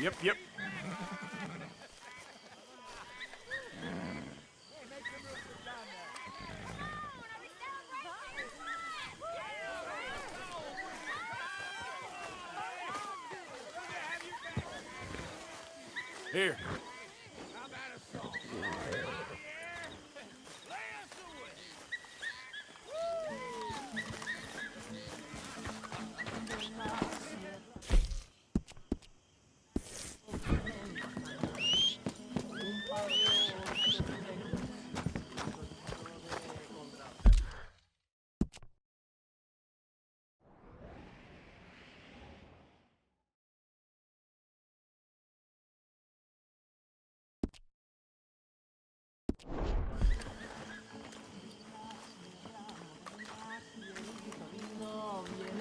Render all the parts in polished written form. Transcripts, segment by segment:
Yep. Here.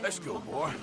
Let's go, boy.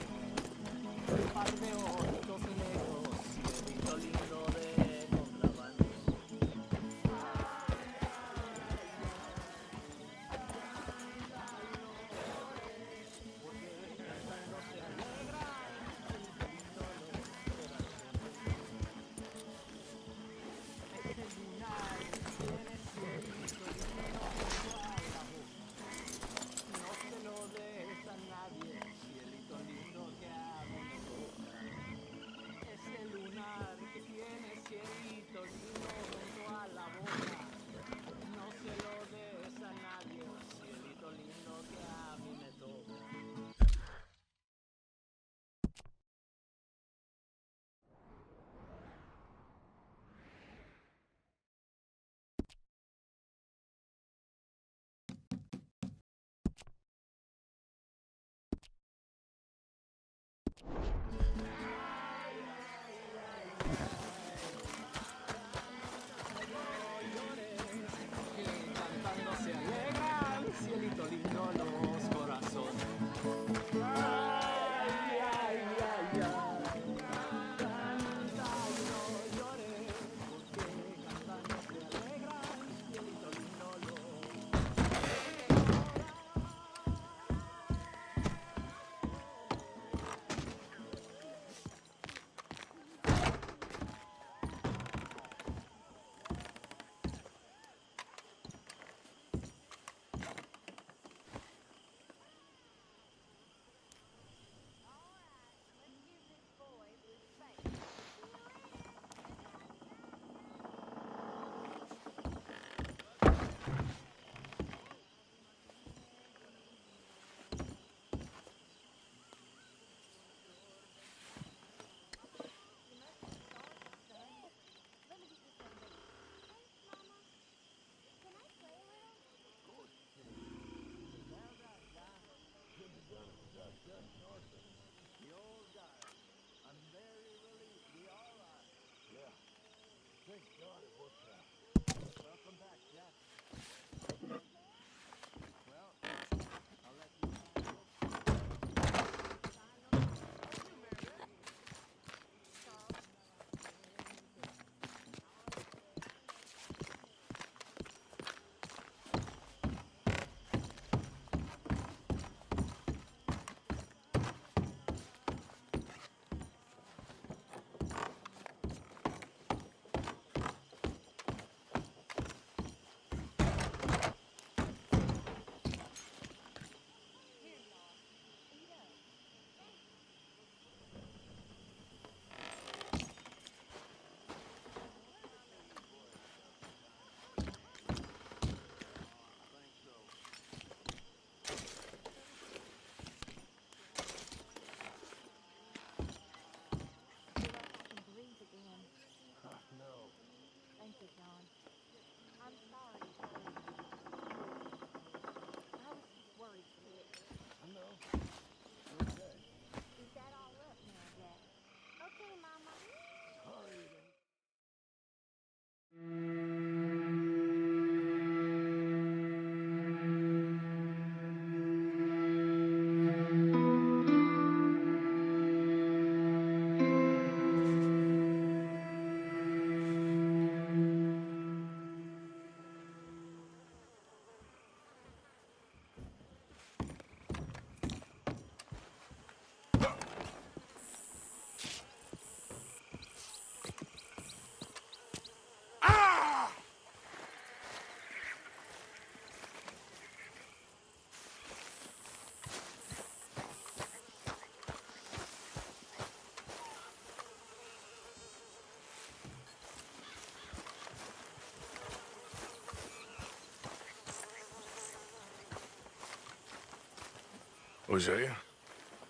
Hosea?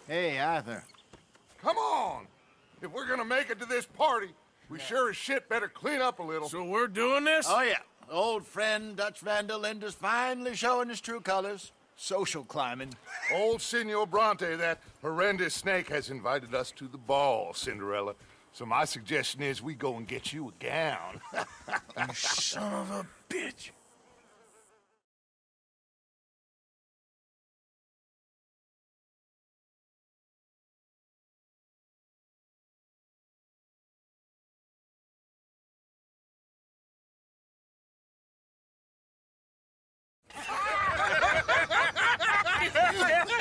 Hey, Arthur. Come on! If we're gonna make it to this party, we sure as shit better clean up a little. So we're doing this? Oh, yeah. Old friend Dutch Van der Linde's finally showing his true colors. Social climbing. Old Senor Bronte, that horrendous snake, has invited us to the ball, Cinderella. So my suggestion is we go and get you a gown. You son of a bitch.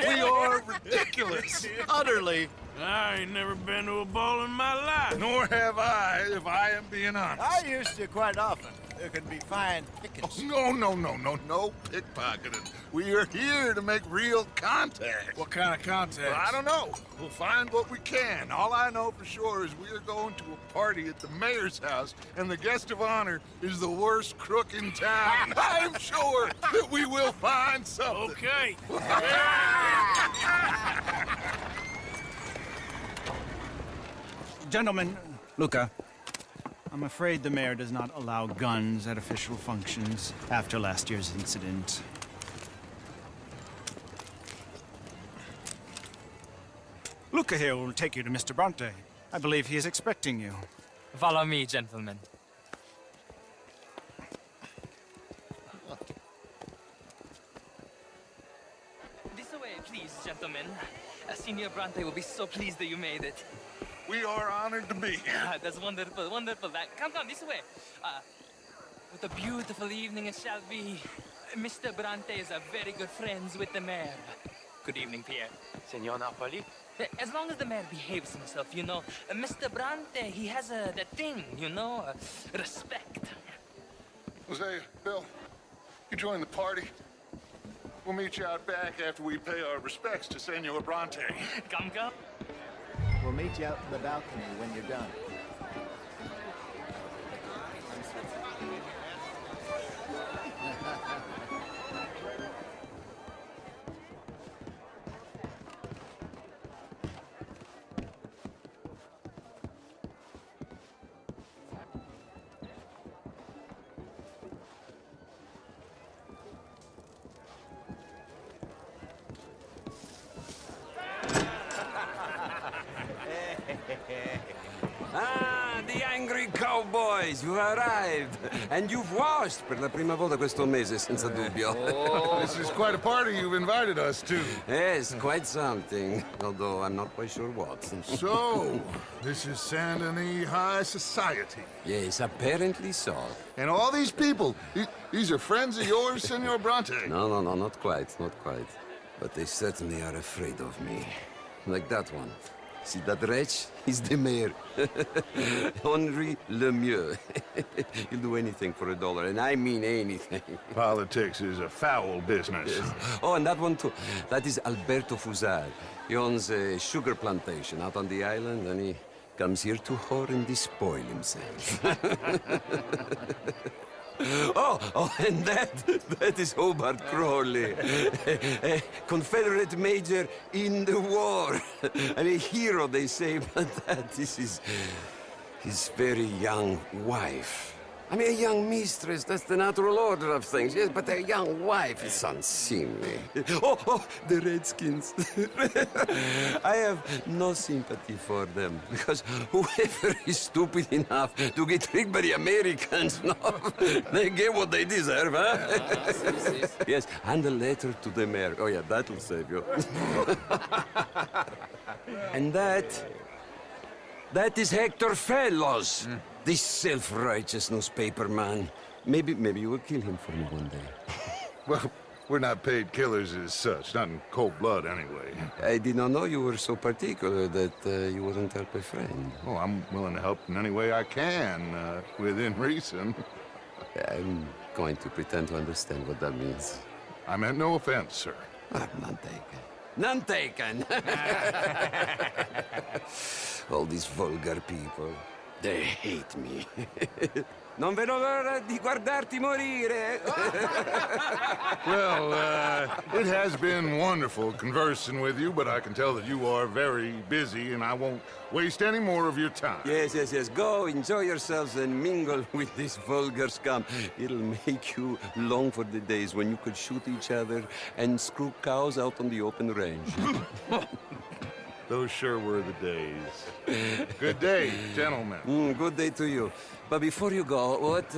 We are ridiculous. Utterly. I ain't never been to a ball in my life. Nor have I, if I am being honest. I used to quite often. There can be fine pickings. No pickpocketing. We are here to make real contact. What kind of contact? Well, I don't know. We'll find what we can. All I know for sure is we are going to a party at the mayor's house, and the guest of honor is the worst crook in town. I'm sure that we will find something. Okay. Gentlemen, Luca, I'm afraid the mayor does not allow guns at official functions after last year's incident. Luca here will take you to Mr. Bronte. I believe he is expecting you. Follow me, gentlemen. This way, please, gentlemen. Senior Bronte will be so pleased that you made it. We are honored to be here. That's wonderful, wonderful. Come, this way. What a beautiful evening it shall be. Mr. Bronte is a very good friends with the mayor. Good evening, Pierre. Senor Napoli? As long as the mayor behaves himself, you know. Mr. Bronte, he has that thing, you know, respect. Hosea, Bill, you join the party. We'll meet you out back after we pay our respects to Senor Bronte. Come. We'll meet you out in the balcony when you're done. Ah, the angry cowboys, you arrived. And you've washed per la prima volta questo mese, senza dubbio. This is quite a party you've invited us to. Yes, quite something. Although I'm not quite sure what. So, this is Saint Denis High Society. Yes, apparently so. And all these people, these are friends of yours, Senor Bronte? No, not quite, not quite. But they certainly are afraid of me. Like that one. See that wretch? He's the mayor. Henri Lemieux. He'll do anything for $1, and I mean anything. Politics is a foul business. Yes. Oh, and that one too. That is Alberto Fusar. He owns a sugar plantation out on the island, and he comes here to whore and despoil himself. Oh, and that is Hobart Crawley, a Confederate major in the war, and a hero, they say, but that is his very young wife. I mean, a young mistress, that's the natural order of things, yes, but a young wife is unseemly. Oh, the Redskins. I have no sympathy for them, because whoever is stupid enough to get tricked by the Americans, no, they get what they deserve, huh? Yes, and a letter to the mayor. Oh, yeah, that'll save you. And that is Hector Fellows. This self-righteous newspaper man. Maybe you will kill him for me one day. Well, we're not paid killers as such, not in cold blood anyway. I did not know you were so particular that you wouldn't help a friend. Oh, I'm willing to help in any way I can, within reason. I'm going to pretend to understand what that means. I meant no offense, sir. None taken. None taken! All these vulgar people. They hate me. Non vedo l'ora di guardarti morire. Well, it has been wonderful conversing with you, but I can tell that you are very busy, and I won't waste any more of your time. Yes, yes, yes. Go, enjoy yourselves and mingle with this vulgar scum. It'll make you long for the days when you could shoot each other and screw cows out on the open range. Those sure were the days. Good day, gentlemen. Good day to you. But before you go, what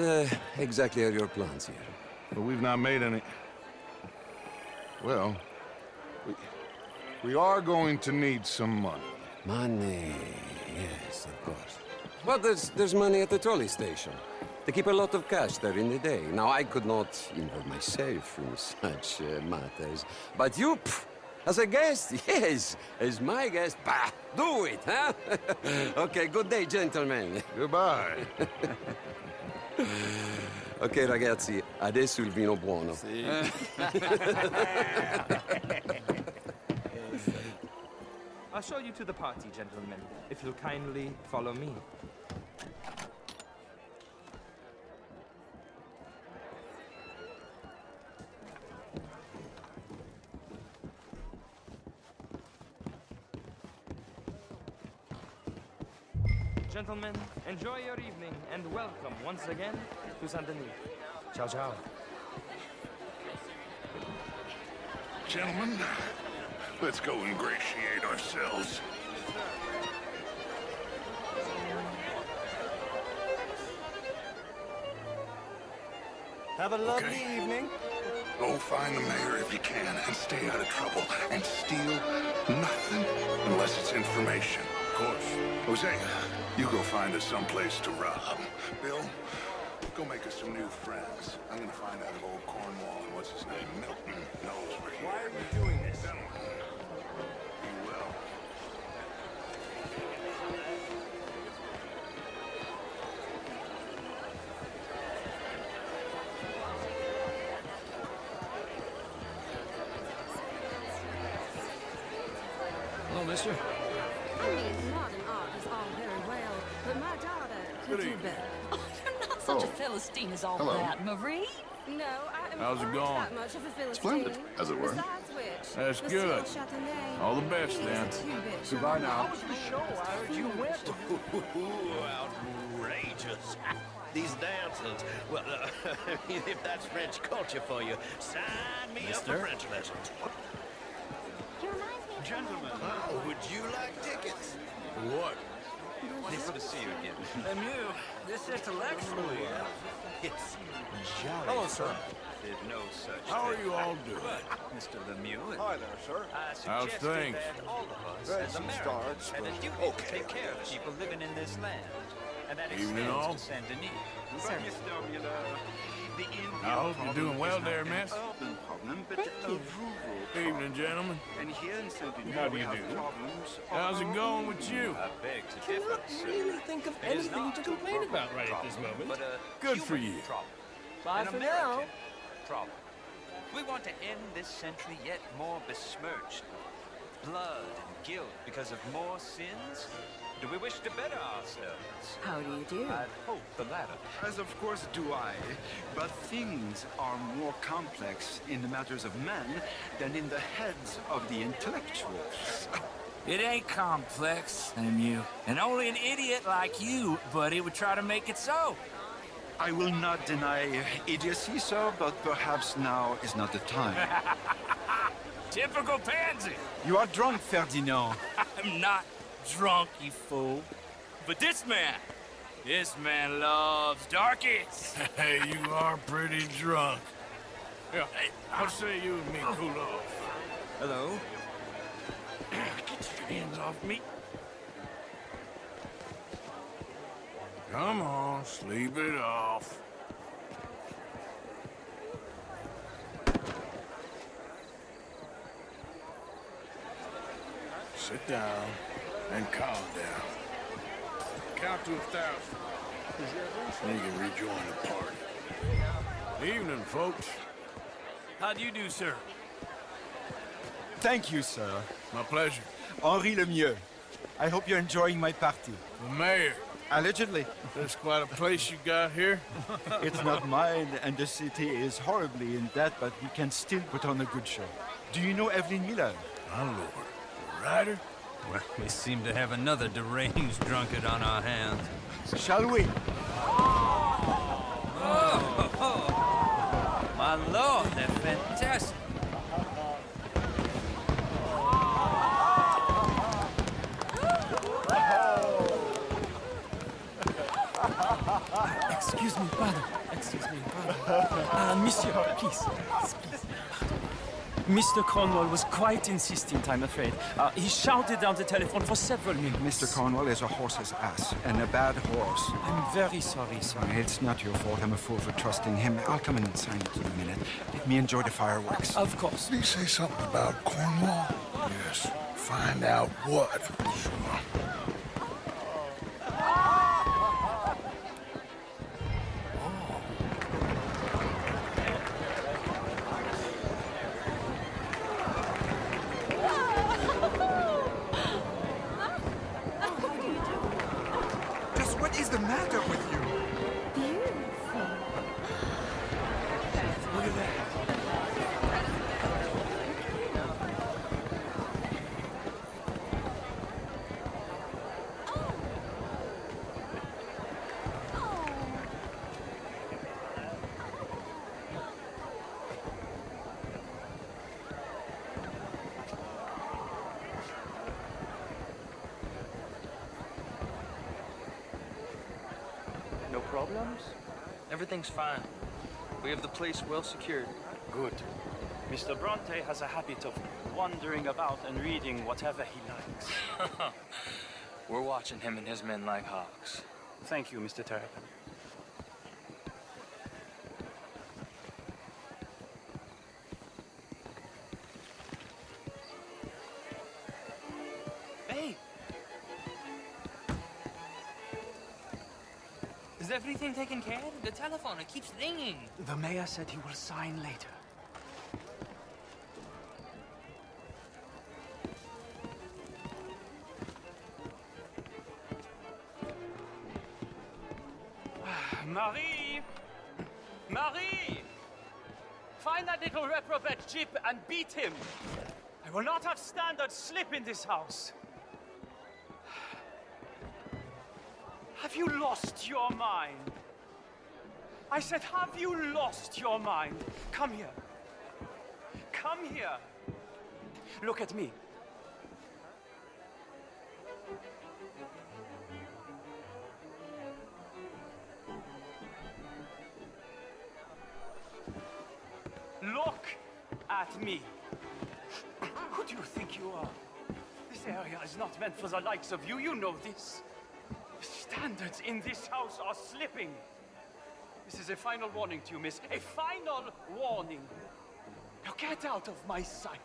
exactly are your plans here? But we've not made any... Well, we are going to need some money. Money, yes, of course. But there's money at the trolley station. They keep a lot of cash there in the day. Now, I could not involve myself in such matters. But you, as a guest, yes, as my guest, bah, do it, huh? Okay, good day, gentlemen. Goodbye. Ok, ragazzi, adesso il vino buono. I'll show you to the party, gentlemen, if you'll kindly follow me. Gentlemen, enjoy your evening and welcome once again to Saint Denis. Ciao, ciao. Gentlemen, let's go ingratiate ourselves. Have a lovely evening. Go find the mayor if you can and stay out of trouble and steal nothing unless it's information. Of course. Jose, you go find us someplace to rob. Bill, go make us some new friends. I'm gonna find out if old Cornwall and what's his name, Milton, knows we're here. Why are we doing this? Be well. Hello, mister. I mean, modern art is all very well, but my daughter could do better. Oh, you're not such a Philistine as all that, Marie. No, I am How's it not going? that much of a Philistine. Splendid, as it were. Besides which, That's the good. Seal Châtenay All the best, is a then. two-bit Goodbye shop. now. How was the show? I heard you went. Outrageous. These dancers. Well, if that's French culture for you, sign me up for French lessons. You remind me of Gentlemen, would you like tickets? What? Nice to see you again. Lemieux, this intellectual. It's jolly. Hello, sir. There's no such How are thing. you all doing? Mr. Lemieux. Hi there, sir. I How's suggested things? that all of us, Great as some Americans, starts, have a but duty to take care of people living in this land. And that Evening, extends all. to Saint Denis. Sir. I hope you're doing well there, miss. Urban problem, but a rural Evening, gentlemen. And here in Saint Denis, How do you do? How's it going with you? I beg to differ, sir. really think of It is not a rural problem, but a Good for human you. problem. Bye An for American now. problem. We want to end this century yet more besmirched. Blood and guilt because of more sins? Do we wish to better ourselves? How do you do? I'd hope the latter. As of course do I, but things are more complex in the matters of men than in the heads of the intellectuals. It ain't complex, Lemieux. And only an idiot like you, buddy, would try to make it so. I will not deny idiocy, sir, but perhaps now is not the time. Typical pansy. You are drunk, Ferdinand. I'm not drunk, you fool. But this man loves darkies. Hey, you are pretty drunk. Yeah, hey, what say you and me cool off? Hello? Get your hands off me. Come on, sleep it off. Sit down and calm down. Count to 1,000. Then you can rejoin the party. Evening, folks. How do you do, sir? Thank you, sir. My pleasure. Henri Lemieux. I hope you're enjoying my party. The mayor. Allegedly. That's quite a place you got here. It's not mine, and the city is horribly in debt, but we can still put on a good show. Do you know Evelyn Miller? My lord. The writer? Well, we seem to have another deranged drunkard on our hands. Shall we? Oh, my lord, they're fantastic. Excuse me, pardon. Excuse me, pardon. Monsieur, please. Please. Mr. Cornwall was quite insistent, I'm afraid. He shouted down the telephone for several minutes. Mr. Cornwall is a horse's ass, and a bad horse. I'm very sorry, sir. It's not your fault. I'm a fool for trusting him. I'll come in and sign it in a minute. Let me enjoy the fireworks. Of course. Did he say something about Cornwall? Yes. Find out what. Sure. What is the matter with you? Beautiful. Look at that. No problems? Everything's fine. We have the place well secured. Good. Mr. Bronte has a habit of wandering about and reading whatever he likes. We're watching him and his men like hawks. Thank you, Mr. Terrapin. Hey! Is everything taken care of? The telephone, it keeps ringing. The mayor said he will sign later. Marie! Marie! Find that little reprobate Jip and beat him. I will not have standard slip in this house. Have you lost your mind? I said, have you lost your mind? Come here. Come here. Look at me. Look at me. Who do you think you are? This area is not meant for the likes of you. You know this. The standards in this house are slipping. This is a final warning to you, miss. A final warning. Now get out of my sight.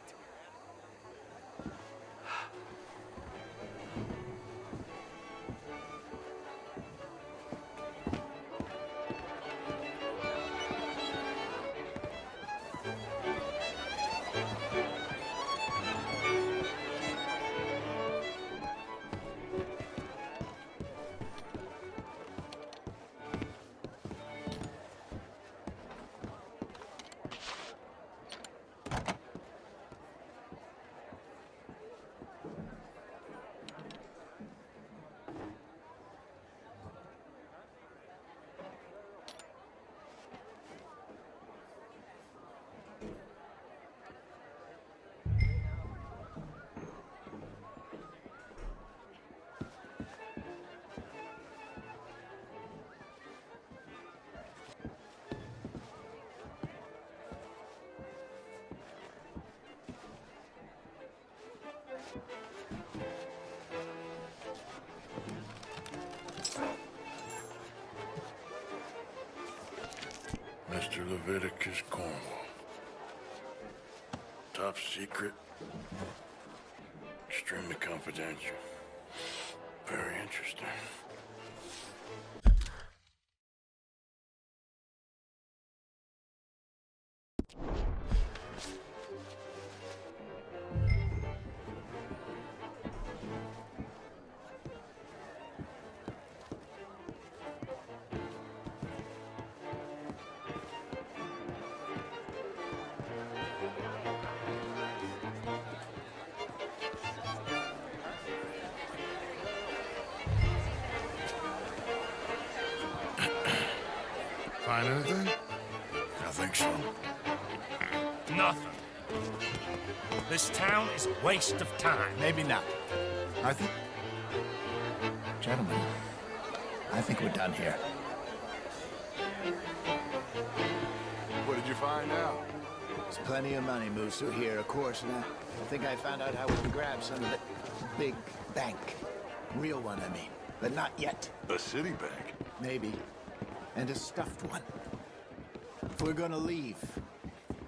Mr. Leviticus Cornwall. Top secret. Extremely confidential. Very interesting. find anything? I think so. Nothing. This town is a waste of time. Maybe not. I think... Gentlemen, I think we're done here. What did you find out? There's plenty of money moves through here, of course, and I think I found out how we can grab some of the big bank. Real one, I mean. But not yet. A city bank? Maybe. And a stuffed one. If we're gonna leave,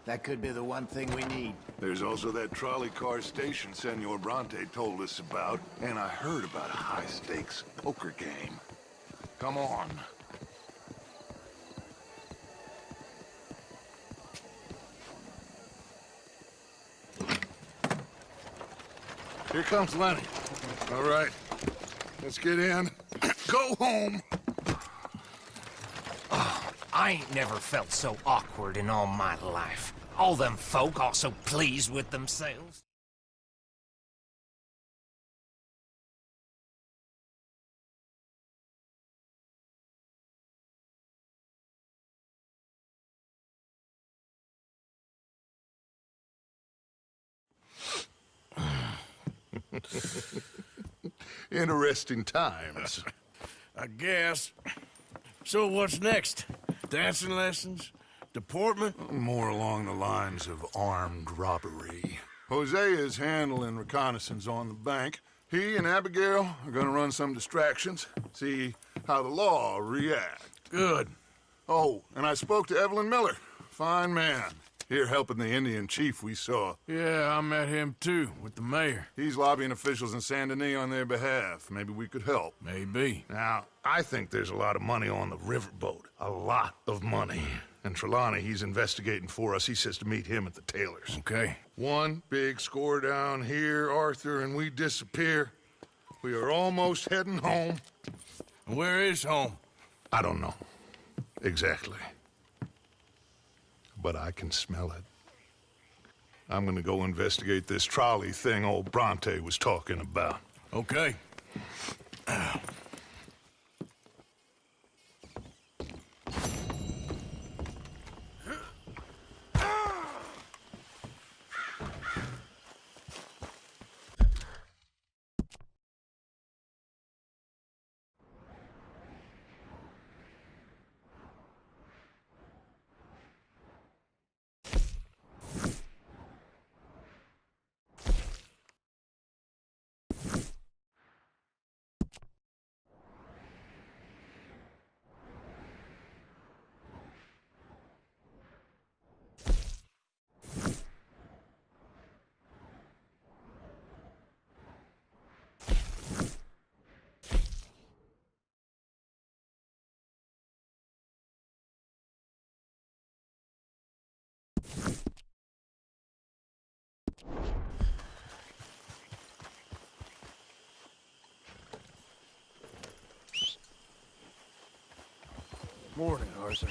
that could be the one thing we need. There's also that trolley car station Senor Bronte told us about, and I heard about a high-stakes poker game. Come on. Here comes Lenny. All right, let's get in. Go home. I ain't never felt so awkward in all my life. All them folk are so pleased with themselves. Interesting times. I guess. So what's next? Dancing lessons? Deportment? More along the lines of armed robbery. Hosea is handling reconnaissance on the bank. He and Abigail are gonna run some distractions, see how the law reacts. Good. Oh, and I spoke to Evelyn Miller. Fine man. Here helping the Indian chief we saw. Yeah, I met him too, with the mayor. He's lobbying officials in Saint Denis on their behalf. Maybe we could help. Maybe. Now, I think there's a lot of money on the riverboat. A lot of money. And Trelawney, he's investigating for us. He says to meet him at the Taylor's. Okay. One big score down here, Arthur, and we disappear. We are almost heading home. Where is home? I don't know. Exactly. But I can smell it. I'm gonna go investigate this trolley thing old Bronte was talking about. Okay. Morning, Arthur.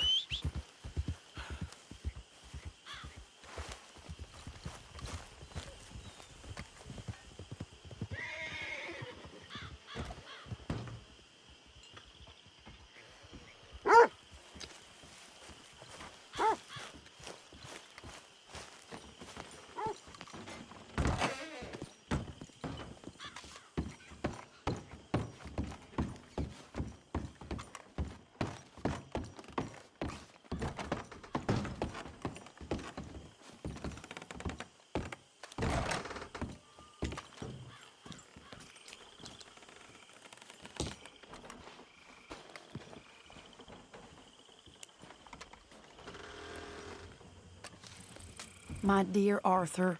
My dear Arthur,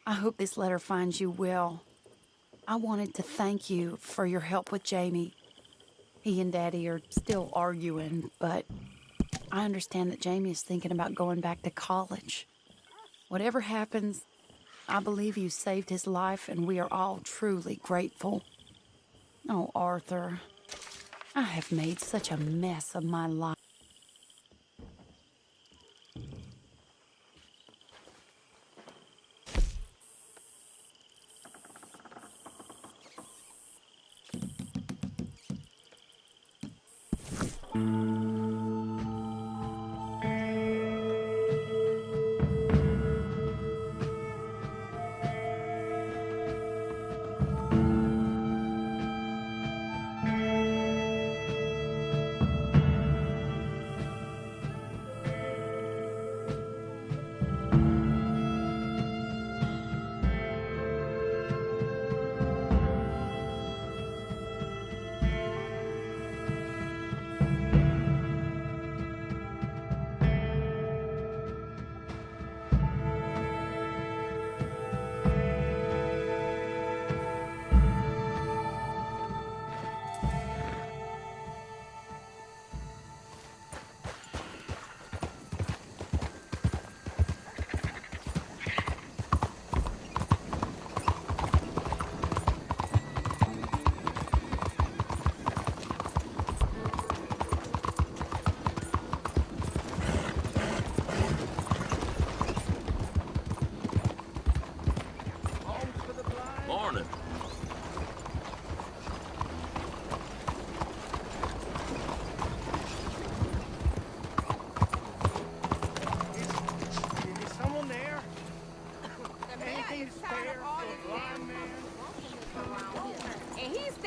I hope this letter finds you well. I wanted to thank you for your help with Jamie. He and Daddy are still arguing, but I understand that Jamie is thinking about going back to college. Whatever happens, I believe you saved his life, and we are all truly grateful. Oh, Arthur, I have made such a mess of my life.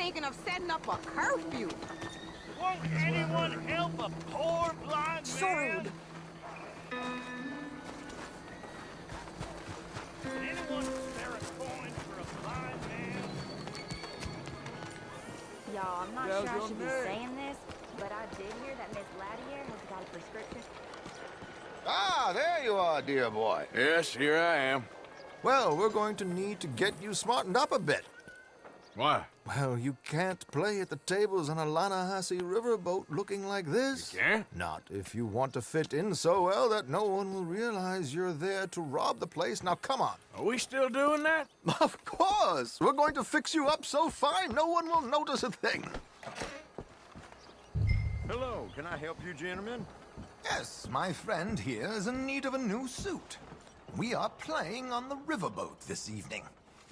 thinking of setting up a curfew. Won't anyone help a poor blind So man? rude. Can anyone spare a coin for a blind man? Y'all, I'm not How's sure I your should be name? saying this, but I did hear that Miss Lattier has got a prescription. Ah, there you are, dear boy. Yes, here I am. Well, we're going to need to get you smartened up a bit. Why? Well, you can't play at the tables on a Lannahechee riverboat looking like this. You can't? Not if you want to fit in so well that no one will realize you're there to rob the place. Now, come on. Are we still doing that? Of course. We're going to fix you up so fine no one will notice a thing. Hello, can I help you gentlemen? Yes, my friend here is in need of a new suit. We are playing on the riverboat this evening.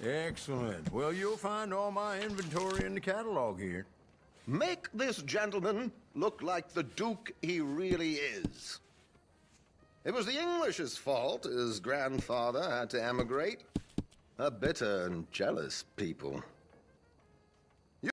Excellent. Well, you'll find all my inventory in the catalog here. Make this gentleman look like the Duke he really is. It was the English's fault his grandfather had to emigrate. A bitter and jealous people.